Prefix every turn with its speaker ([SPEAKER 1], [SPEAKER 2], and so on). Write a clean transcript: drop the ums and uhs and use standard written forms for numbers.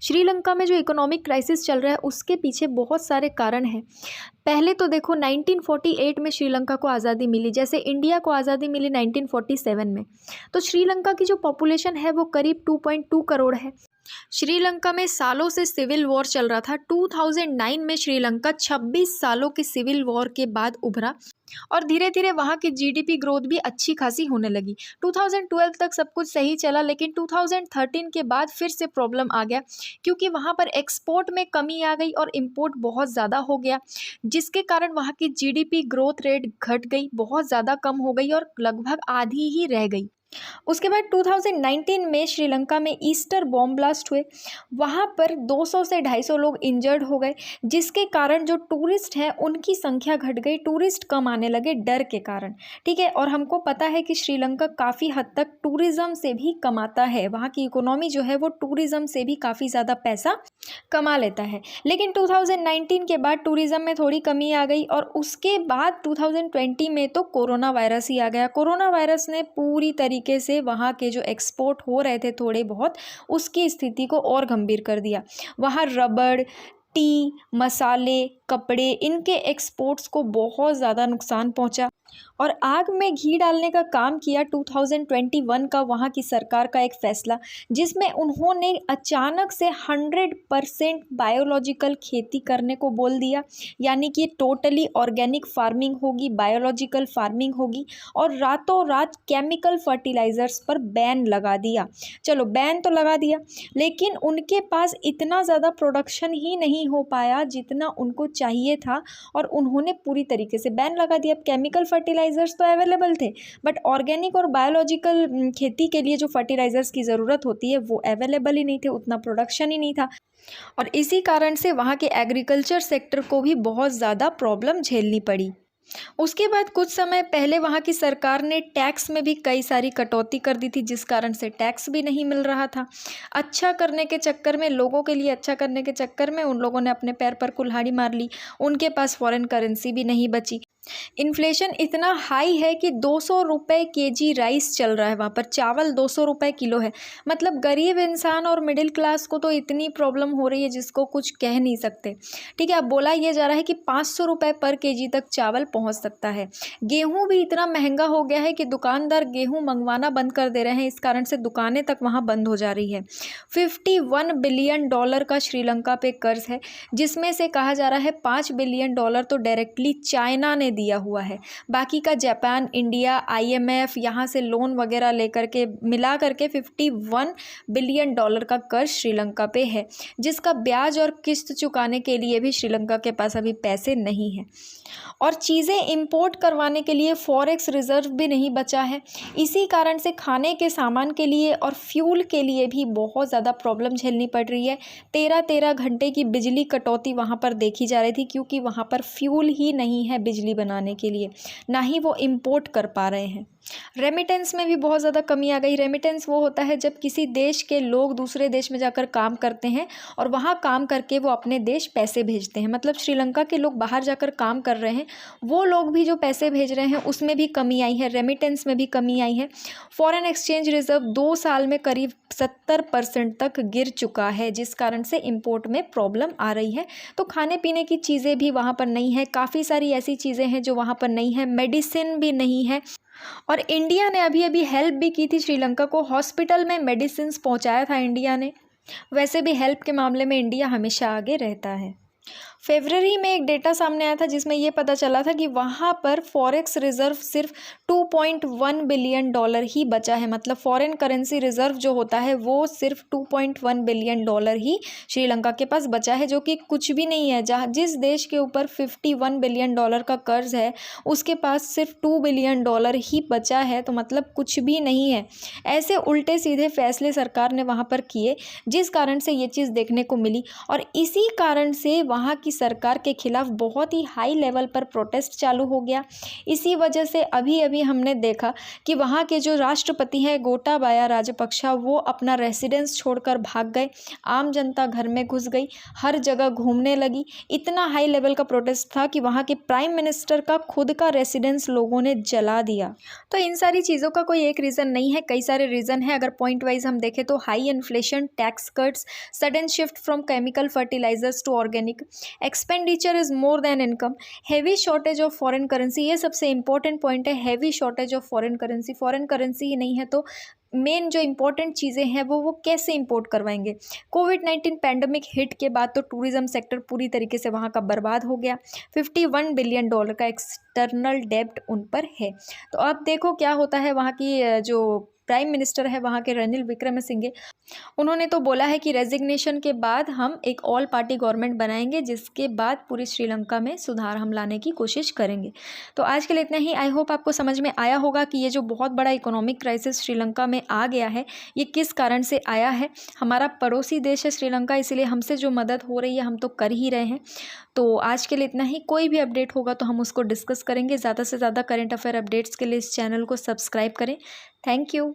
[SPEAKER 1] श्रीलंका में जो economic crisis चल रहा है उसके पीछे बहुत सारे कारण हैं। पहले तो देखो 1948 में श्रीलंका को आज़ादी मिली, जैसे इंडिया को आज़ादी मिली 1947 में। तो श्रीलंका की जो पॉपुलेशन है वो करीब 2.2 करोड़ है। श्रीलंका में सालों से सिविल वॉर चल रहा था। 2009 में श्रीलंका 26 सालों के सिविल वॉर के बाद उभरा और धीरे धीरे वहाँ की जीडीपी ग्रोथ भी अच्छी खासी होने लगी। 2012 तक सब कुछ सही चला, लेकिन 2013 के बाद फिर से प्रॉब्लम आ गया, क्योंकि वहाँ पर एक्सपोर्ट में कमी आ गई और इंपोर्ट बहुत ज़्यादा हो गया, जिसके कारण वहाँ की जीडीपी ग्रोथ रेट घट गई, बहुत ज़्यादा कम हो गई और लगभग आधी ही रह गई। उसके बाद 2019 में श्रीलंका में ईस्टर बॉम्ब ब्लास्ट हुए। वहाँ पर 200 से 250 लोग इंजर्ड हो गए, जिसके कारण जो टूरिस्ट हैं उनकी संख्या घट गई, टूरिस्ट कम आने लगे डर के कारण। ठीक है, और हमको पता है कि श्रीलंका काफ़ी हद तक टूरिज़्म से भी कमाता है, वहाँ की इकोनॉमी जो है वो टूरिज़्म से भी काफ़ी ज़्यादा पैसा कमा लेता है। लेकिन 2019 के बाद टूरिज़्म में थोड़ी कमी आ गई और उसके बाद 2020 में तो कोरोना वायरस ही आ गया। कोरोना वायरस ने पूरी तरीके से वहाँ के जो एक्सपोर्ट हो रहे थे थोड़े बहुत, उसकी स्थिति को और गंभीर कर दिया। वहाँ रबड़, टी, मसाले, कपड़े, इनके एक्सपोर्ट्स को बहुत ज़्यादा नुकसान पहुँचा और आग में घी डालने का काम किया 2021 का वहाँ की सरकार का एक फ़ैसला, जिसमें उन्होंने अचानक से 100% बायोलॉजिकल खेती करने को बोल दिया। यानी कि टोटली ऑर्गेनिक फार्मिंग होगी, बायोलॉजिकल फार्मिंग होगी और रातों रात केमिकल फर्टिलाइज़र्स पर बैन लगा दिया। चलो बैन तो लगा दिया, लेकिन उनके पास इतना ज़्यादा प्रोडक्शन ही नहीं हो पाया जितना उनको चाहिए था और उन्होंने पूरी तरीके से बैन लगा दिया। केमिकल फर्टिलाइज़र्स तो अवेलेबल थे, बट ऑर्गेनिक और बायोलॉजिकल खेती के लिए जो फर्टिलाइज़र्स की ज़रूरत होती है वो अवेलेबल ही नहीं थे, उतना प्रोडक्शन ही नहीं था और इसी कारण से वहाँ के एग्रीकल्चर सेक्टर को भी बहुत ज़्यादा प्रॉब्लम झेलनी पड़ी। उसके बाद कुछ समय पहले वहाँ की सरकार ने टैक्स में भी कई सारी कटौती कर दी थी, जिस कारण से टैक्स भी नहीं मिल रहा था। अच्छा करने के चक्कर में, लोगों के लिए अच्छा करने के चक्कर में उन लोगों ने अपने पैर पर कुल्हाड़ी मार ली। उनके पास फॉरेन करेंसी भी नहीं बची। इन्फ्लेशन इतना हाई है कि 200 रुपये केजी राइस चल रहा है वहाँ पर, चावल 200 रुपये किलो है। मतलब गरीब इंसान और मिडिल क्लास को तो इतनी प्रॉब्लम हो रही है जिसको कुछ कह नहीं सकते। ठीक है, अब बोला ये जा रहा है कि 500 रुपये पर केजी तक चावल पहुँच सकता है। गेहूँ भी इतना महंगा हो गया है कि दुकानदार गेहूँ मंगवाना बंद कर दे रहे हैं, इस कारण से दुकानें तक वहाँ बंद हो जा रही है। $51 बिलियन का श्रीलंका पे कर्ज है, जिसमें से कहा जा रहा है $5 बिलियन तो डायरेक्टली चाइना ने दिया हुआ है। बाकी का जापान, इंडिया, IMF यहाँ से लोन वगैरह लेकर के मिला करके $51 बिलियन का कर्ज श्रीलंका पे है, जिसका ब्याज और किस्त चुकाने के लिए भी श्रीलंका के पास अभी पैसे नहीं हैं और चीज़ें इंपोर्ट करवाने के लिए फॉरेक्स रिजर्व भी नहीं बचा है। इसी कारण से खाने के सामान के लिए और फ्यूल के लिए भी बहुत ज़्यादा प्रॉब्लम झेलनी पड़ रही है। 13-13 घंटे की बिजली कटौती वहाँ पर देखी जा रही थी, क्योंकि वहाँ पर फ्यूल ही नहीं है बिजली बनाने के लिए, ना ही वो इंपोर्ट कर पा रहे हैं। रेमिटेंस में भी बहुत ज़्यादा कमी आ गई। रेमिटेंस वो होता है जब किसी देश के लोग दूसरे देश में जाकर काम करते हैं और वहाँ काम करके वो अपने देश पैसे भेजते हैं। मतलब श्रीलंका के लोग बाहर जाकर काम कर रहे हैं, वो लोग भी जो पैसे भेज रहे हैं उसमें भी कमी आई है, रेमिटेंस में भी कमी आई है। फॉरेन एक्सचेंज रिजर्व 2 साल में करीब 70% तक गिर चुका है, जिस कारण से इंपोर्ट में प्रॉब्लम आ रही है। तो खाने पीने की चीज़ें भी वहाँ पर नहीं है, काफ़ी सारी ऐसी चीज़ें हैं जो वहाँ पर नहीं है, मेडिसिन भी नहीं है। और इंडिया ने अभी अभी हेल्प भी की थी श्रीलंका को, हॉस्पिटल में मेडिसिन्स पहुंचाया था इंडिया ने। वैसे भी हेल्प के मामले में इंडिया हमेशा आगे रहता है। फरवरी में एक डेटा सामने आया था जिसमें ये पता चला था कि वहाँ पर फॉरेक्स रिज़र्व सिर्फ $2.1 बिलियन ही बचा है। मतलब फॉरेन करेंसी रिज़र्व जो होता है वो सिर्फ $2.1 बिलियन ही श्रीलंका के पास बचा है, जो कि कुछ भी नहीं है। जहाँ जिस देश के ऊपर $51 बिलियन का कर्ज है उसके पास सिर्फ $2 बिलियन ही बचा है, तो मतलब कुछ भी नहीं है। ऐसे उल्टे सीधे फैसले सरकार ने वहाँ पर किए, जिस कारण से ये चीज़ देखने को मिली और इसी कारण से वहाँ की सरकार के खिलाफ बहुत ही हाई लेवल पर प्रोटेस्ट चालू हो गया। इसी वजह से अभी अभी हमने देखा कि वहाँ के जो राष्ट्रपति हैं गोटाबाया राजपक्षे वो अपना रेसिडेंस छोड़कर भाग गए, आम जनता घर में घुस गई, हर जगह घूमने लगी। इतना हाई लेवल का प्रोटेस्ट था कि वहाँ के प्राइम मिनिस्टर का खुद का रेसिडेंस लोगों ने जला दिया। तो इन सारी चीज़ों का कोई एक रीज़न नहीं है, कई सारे रीज़न है। अगर पॉइंट वाइज हम देखें तो high inflation, tax cuts, sudden shift from chemical fertilisers to organic, expenditure is more than income, heavy shortage of foreign currency, ये सबसे इंपॉर्टेंट पॉइंट है, heavy shortage of foreign currency ही नहीं है तो मेन जो इंपॉर्टेंट चीज़ें हैं वो कैसे इंपोर्ट करवाएंगे। कोविड-19 पैंडमिक हिट के बाद तो टूरिज़्म सेक्टर पूरी तरीके से वहाँ का बर्बाद हो गया। $51 बिलियन का एक्सटर्नल डेब्ट उन पर है। तो अब देखो क्या होता है। वहाँ की जो प्राइम मिनिस्टर है वहाँ के रणिल विक्रमसिंघे, उन्होंने तो बोला है कि रेजिग्नेशन के बाद हम एक ऑल पार्टी गवर्नमेंट बनाएंगे, जिसके बाद पूरी श्रीलंका में सुधार हम लाने की कोशिश करेंगे। तो आज के लिए इतना ही। आई होप आपको समझ में आया होगा कि ये जो बहुत बड़ा इकोनॉमिक क्राइसिस श्रीलंका में आ गया है ये किस कारण से आया है। हमारा पड़ोसी देश है श्रीलंका, इसीलिए हमसे जो मदद हो रही है हम तो कर ही रहे हैं। तो आज के लिए इतना ही। कोई भी अपडेट होगा तो हम उसको डिस्कस करेंगे। ज़्यादा से ज़्यादा करंट अफेयर अपडेट्स के लिए इस चैनल को सब्सक्राइब करें। Thank you.